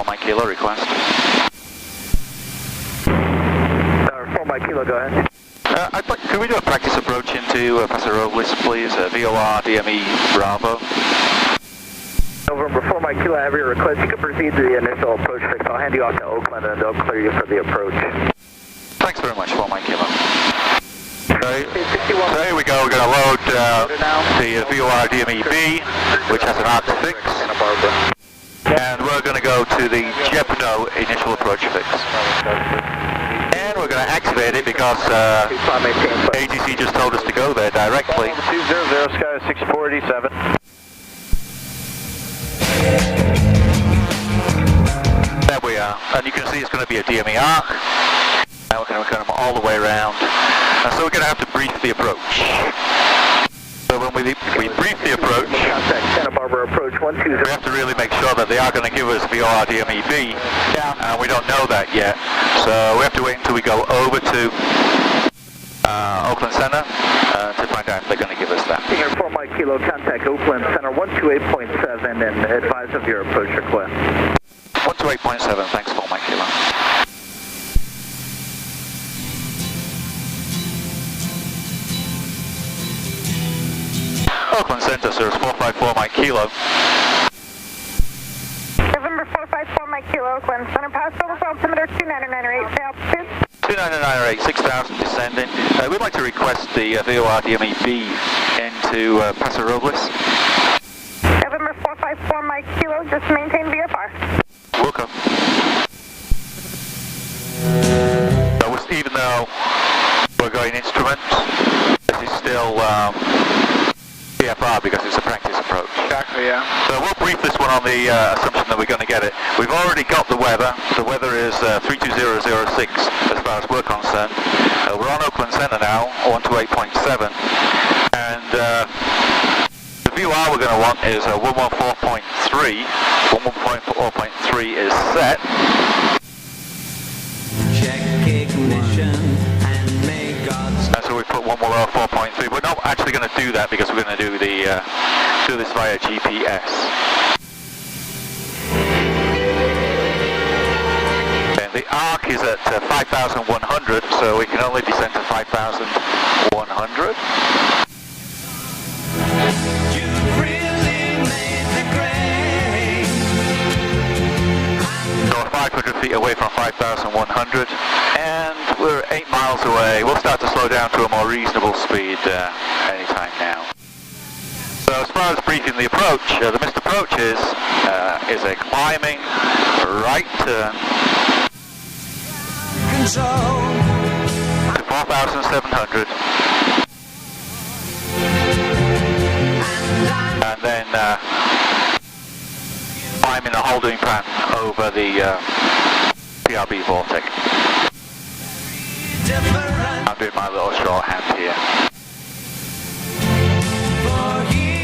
4 Mike Kilo request. 4 Mike Kilo, go ahead. Could we do a practice approach into Paso Robles, please? Vor-Dme-B Bravo. November 4 Mike Kilo, I have your request. You can proceed to the initial approach fix. I'll hand you off to Oakland and they'll clear you for the approach. Thanks very much, 4 Mike Kilo. So here we go, we're going to load the Vor-Dme-B, which has an arc fix. And we're going to go to the Jebno initial approach fix. And we're going to activate it because ATC just told us to go there directly. 200, Sky 6487. There we are. And you can see it's going to be a DME arc. And we're going to come all the way around. And so we're going to have to brief the approach. So when we brief the approach, Santa Barbara approach 120. we have to really make sure that they are going to give us Vor-Dme-B. And we don't know that yet. So we have to wait until we go over to Oakland Center to find out if they're going to give us that. 4 Mike Kilo, contact Oakland Center 128.7 and advise of your approach request. 128.7, thanks 4 Mike Kilo. Oakland Center, Cirrus 454 Mike Kilo. November 454 Mike Kilo, Oakland Center, Paso, altimeter 29908, altitude. 29908, 6,000 descending. We'd like to request the Vor-Dme-B into Paso Robles. November 454 Mike Kilo, just maintain VFR. Welcome. So even though we're going instruments, this is still VFR because it's a practice approach. Exactly, yeah. So we'll brief this one on the assumption that we're going to get it. We've already got the weather. The weather is 32006 as far as we're concerned. We're on Oakland Center now, 128.7. And the VR we're going to want is 114.3. 114.3 is set. Check ignition and may God's... So we put 114.3. We're not actually going to do that because we're going to do the do this via GPS. And the arc is at 5,100, so we can only descend to 5,100. You really made the grade. So we're 500 feet away from 5,100, and we're 8 miles away. We'll start to slow down to a more reasonable speed anytime now. So as far as briefing the approach, the missed approach is a climbing right turn Control. to 4,700, and then climbing a holding pattern over the PRB vortex. Different I'm doing my little shorthand here. for you.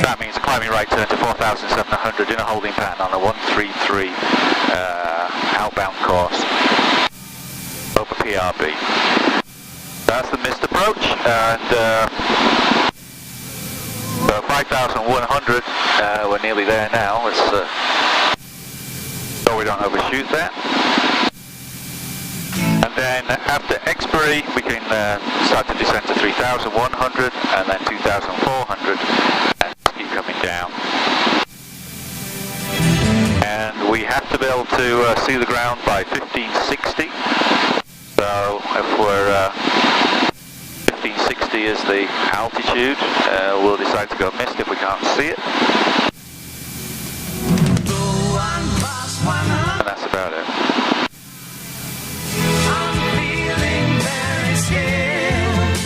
That means a climbing right turn to 4,700 in a holding pattern on a 133 outbound course over PRB. That's the missed approach, and so 5,100, we're nearly there now. Let's so we don't overshoot that. And then after expiry, we can start to descend to 3,100 and then 2,400 and keep coming down. And we have to be able to see the ground by 1560. So if we're 1560 is the altitude, we'll decide to go mist if we can't see it. And that's about it. I'm feeling very scared,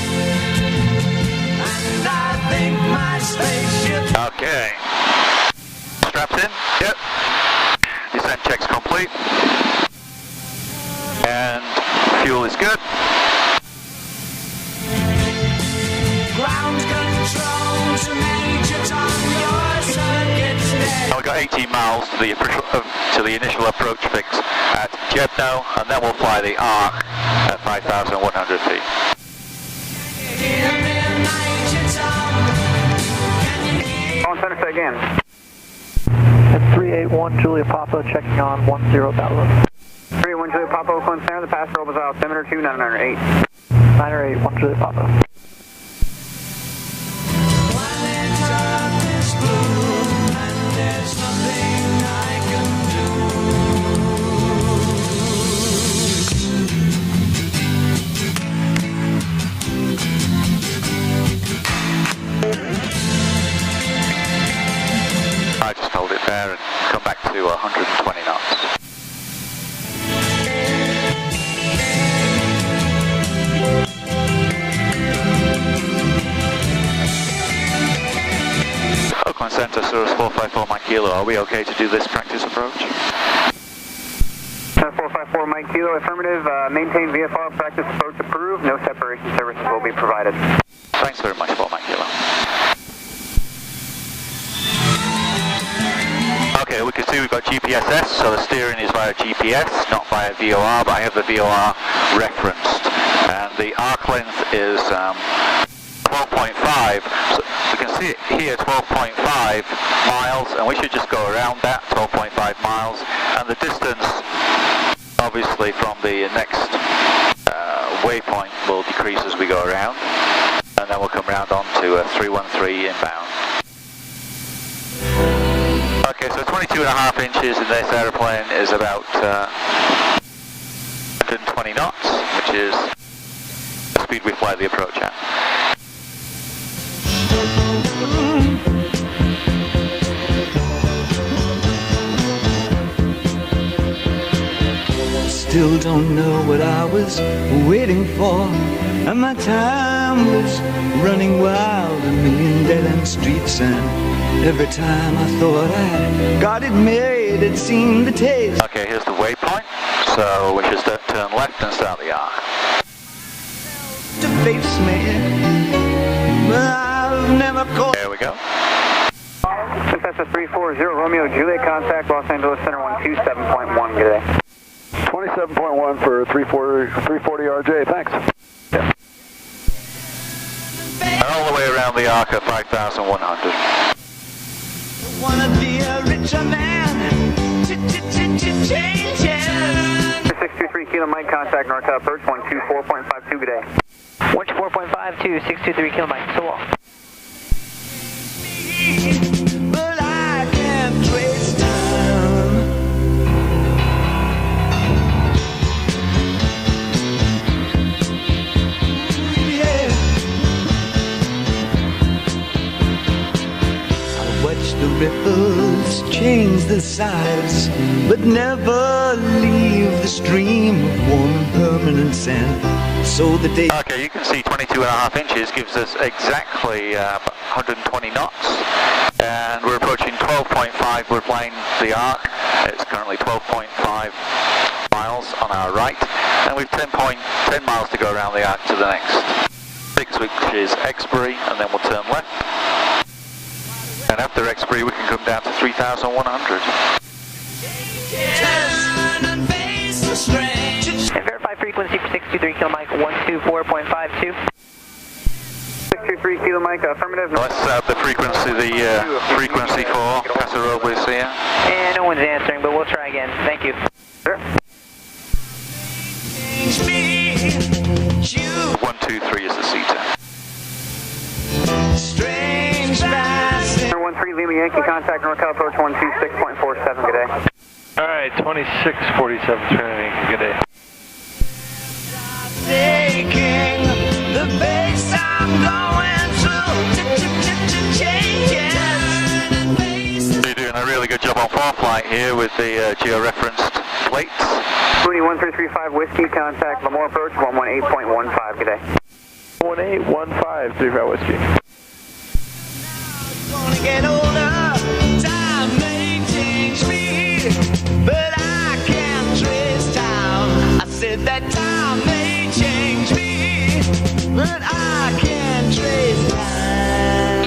and I think my spaceship. Okay. Strapped in? Yep. Descent check's complete. And fuel is good. Ground control to Major Tom, your circuit's dead. We've got 18 miles to the initial approach fix at Jebno, and then we'll fly the ARC at 5,100 feet. Hear me, Major Tom. Can you hear? On center, say again. It's 381 Julia Papa checking on 10 Bravo. 381 Julia Papa, Oakland Center, the Paso Robles altimeter 2908. 981 Julia Papa. I just hold it there and come back to 120 knots. Oakland Center, Cirrus 454 Mike Kilo, are we okay to do this practice approach? 454 Mike Kilo, affirmative, maintain VFR, practice approach approved, no separation services will be provided. Thanks very much, 4 Mike Kilo. Okay, we can see we've got GPSS, so the steering is via GPS, not via VOR, but I have the VOR referenced. And the arc length is 12.5, so we can see it here, 12.5 miles, and we should just go around that, 12.5 miles. And the distance, obviously, from the next waypoint will decrease as we go around. And then we'll come round on to 313 inbound. Okay, so 22.5 inches in this aeroplane is about 120 knots, which is the speed we fly the approach at. Still don't know what I was waiting for, and my time was running wild, a million dead-end streets, and every time I thought I got it made, it seemed to taste. Okay, here's the waypoint, so we should turn left and start the arc. To face me, but I've never caught. There we go. Cessna 340 Romeo Juliet, contact Los Angeles Center 127.1, good day. 27.1 for 340 RJ, thanks. And all the way around the arc at 5,100. Wanna be a richer man. Change it. 623 Kilo Mike, contact NorCal approach 124.52, good day. 124.52, 623 Kilo Mike, so long. But I can't trace time. Yeah. I watch the ripples change the size, but never leave the stream of warm permanent sand. So the day. Okay, you can see 22.5 inches gives us exactly 120 knots, and we're approaching 12.5. We're flying the arc. It's currently 12.5 miles on our right, and we've 10 miles to go around the arc to the next 6, which is expiry, and then we'll turn left. And after expiry, we can come down to 3,100. And verify frequency for 623 Kilo Mike, 124.52. 623 Kilo Mike, affirmative. Let's have the frequency for Paso Robles here. And no one's answering, but we'll try again. Thank you. Sure. 123 is the CTAC. Strange fast. 13 Lima Yankee, contact NorCal approach 126.47, good day. Alright, 2647 Trinity, good day. Taking the pace I'm going through. Changes. You're doing a really good job on FliGht here with the geo-referenced plates. Mooney 1335 Whiskey, contact Lemoore approach 118.15, good day. 1815 35 Whiskey. Gonna get older, time may change me, but I can't trace time. I said that time may change me, but I can't trace time.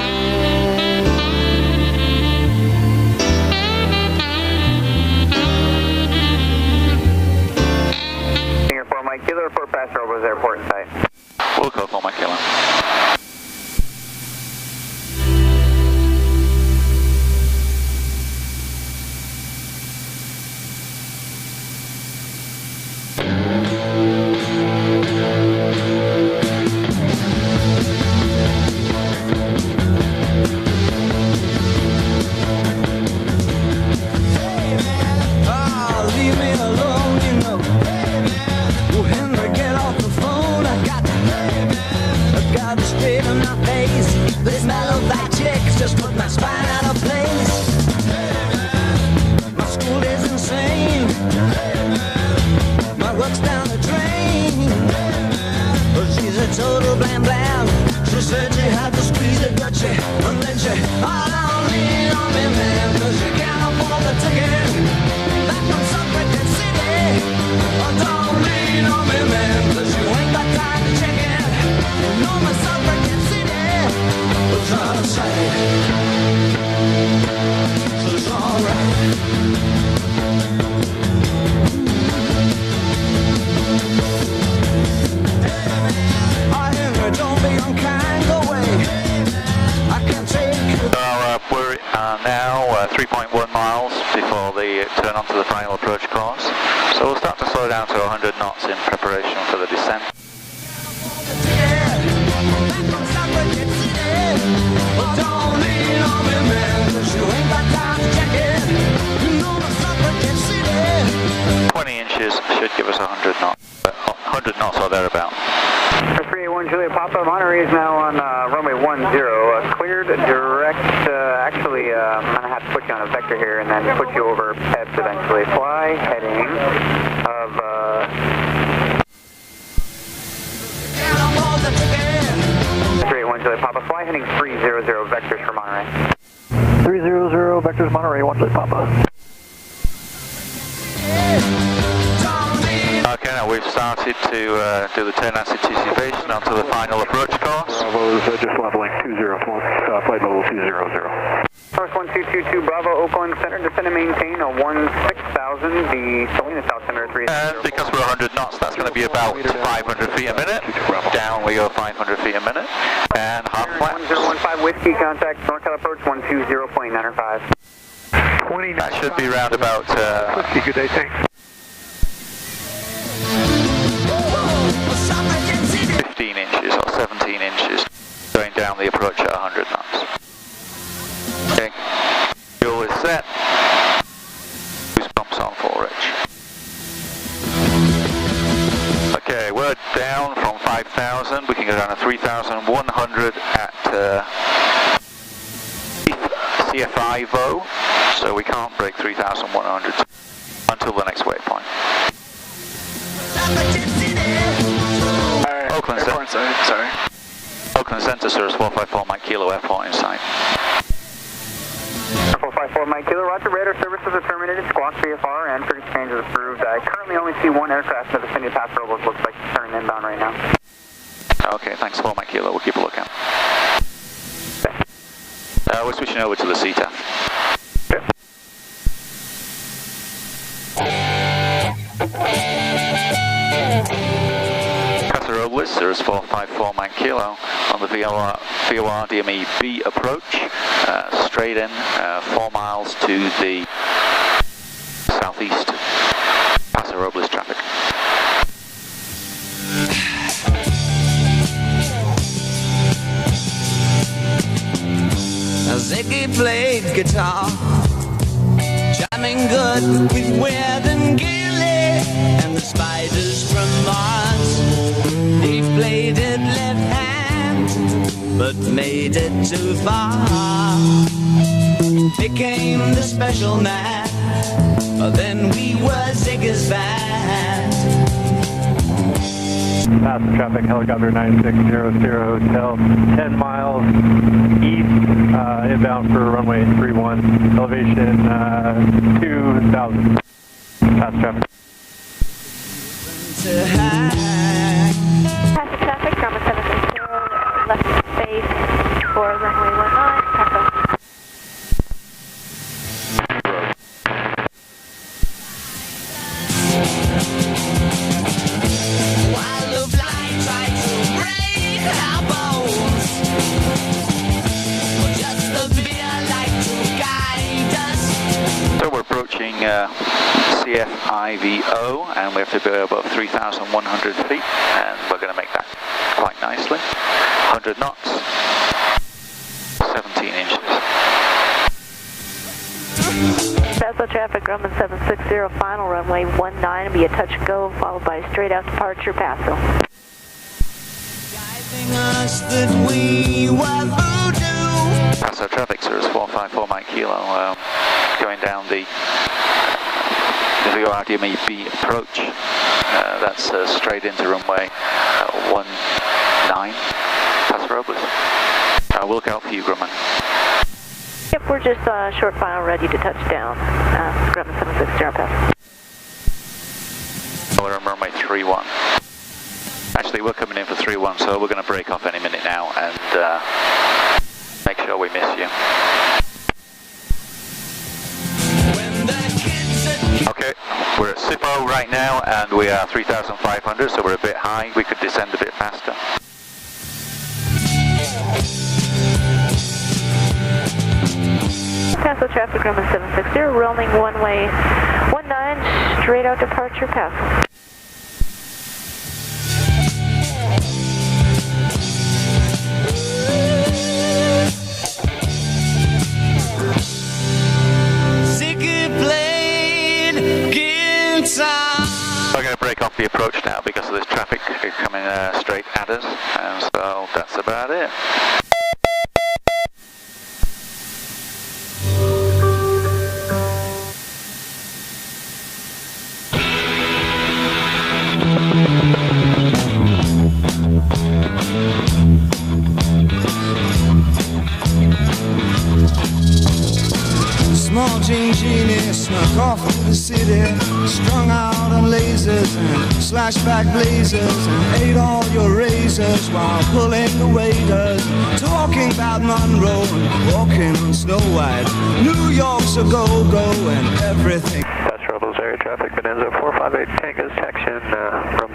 Singapore Mike Kilo, report Paso Robles Airport in sight. We'll go for my killer. miles before they turn onto the final approach course. So we'll start to slow down to 100 knots in preparation for the descent. Don't lean on me, man, 'cause you ain't got time to check it. You know the suffragette city. 20 inches should give us 100 knots. 100 knots or thereabout. 381 Juliet Papa, Monterey is now on runway 10, cleared direct. Actually, I'm going to have to put you on a vector here and then put you over PEPs eventually. Fly heading of 381 Juliet Papa, fly heading 300 vectors for Monterey. 300 vectors Monterey, 1 Juliet Papa. Okay, now we've started to do the turn anticipation onto the final approach course. Bravo is just leveling 204, flight level 200. Source 1222 Bravo, Oakland Center, descend and maintain a 16,000, the Salinas altimeter 3. And because we're 100 knots, that's going to be about 500 feet a minute. Down we go 500 feet a minute. And half flaps. 1015 Whiskey, contact NorCal approach 120.905. That should be round about... Good day, thanks. 15 inches or 17 inches going down the approach at 100 knots. Okay, fuel is set. Boost pumps on full rich. Okay, we're down from 5,000. We can go down to 3,100 at CFI VO, so we can't break 3,100 until the next waypoint. Oakland Center. Sorry. Oakland Center, Cirrus 454 Mike Kilo, airport in sight. 454 Mike Kilo, roger, radar services are terminated, squawk VFR, and freight exchange is approved. I currently only see one aircraft in the vicinity of Paso, Robles, looks like it's turning inbound right now. Okay, thanks 4 Mike Kilo, we'll keep a lookout. We're switching over to the CTAF. Paso Robles, Cirrus 454 Mike Kilo on the Vor-Dme-B approach, straight in, 4 miles to the southeast, Paso Robles traffic. Ziggy played guitar, jamming good with Weird and Gilly and the spiders from Mars. He played it left hand, but made it too far. Became the special man, then we were Ziggy's band. Paso traffic, helicopter 9600 Hotel, 10 miles east, inbound for runway 31, elevation 2,000. Paso traffic. Paso traffic, Brahma 760, left space for runway 19, Paso. CFI VO, and we have to go above 3,100 feet, and we're going to make that quite nicely. 100 knots, 17 inches. Paso traffic, Grumman 760, final runway 19, be a touch and go, followed by a straight out departure, Paso. Paso traffic, Cirrus 454 Mike Kilo, going down the Vor-Dme-B approach. That's straight into runway 19, Paso Robles. We'll look out for you, Grumman. Yep, we're just short final, ready to touch down. Grumman 760, Paso. We're on runway 31. Actually, we're coming in for 31, so we're going to break off any minute now and make sure we miss you. Okay, we're at SIPO right now, and we are 3,500, so we're a bit high. We could descend a bit faster. Paso traffic, Grumman 760, roaming one-way 19, straight out departure Paso. We're going to break off the approach now because of this traffic coming straight at us, and so that's about it. Small Jean Genie snuck off to the city, strung out on lasers and slashback blazers, and ate all your razors while pulling the waiters, talking about Monroe and walking on Snow White. New York's a go-go and everything. That's Robles area traffic, Bonanza 458 Tango section from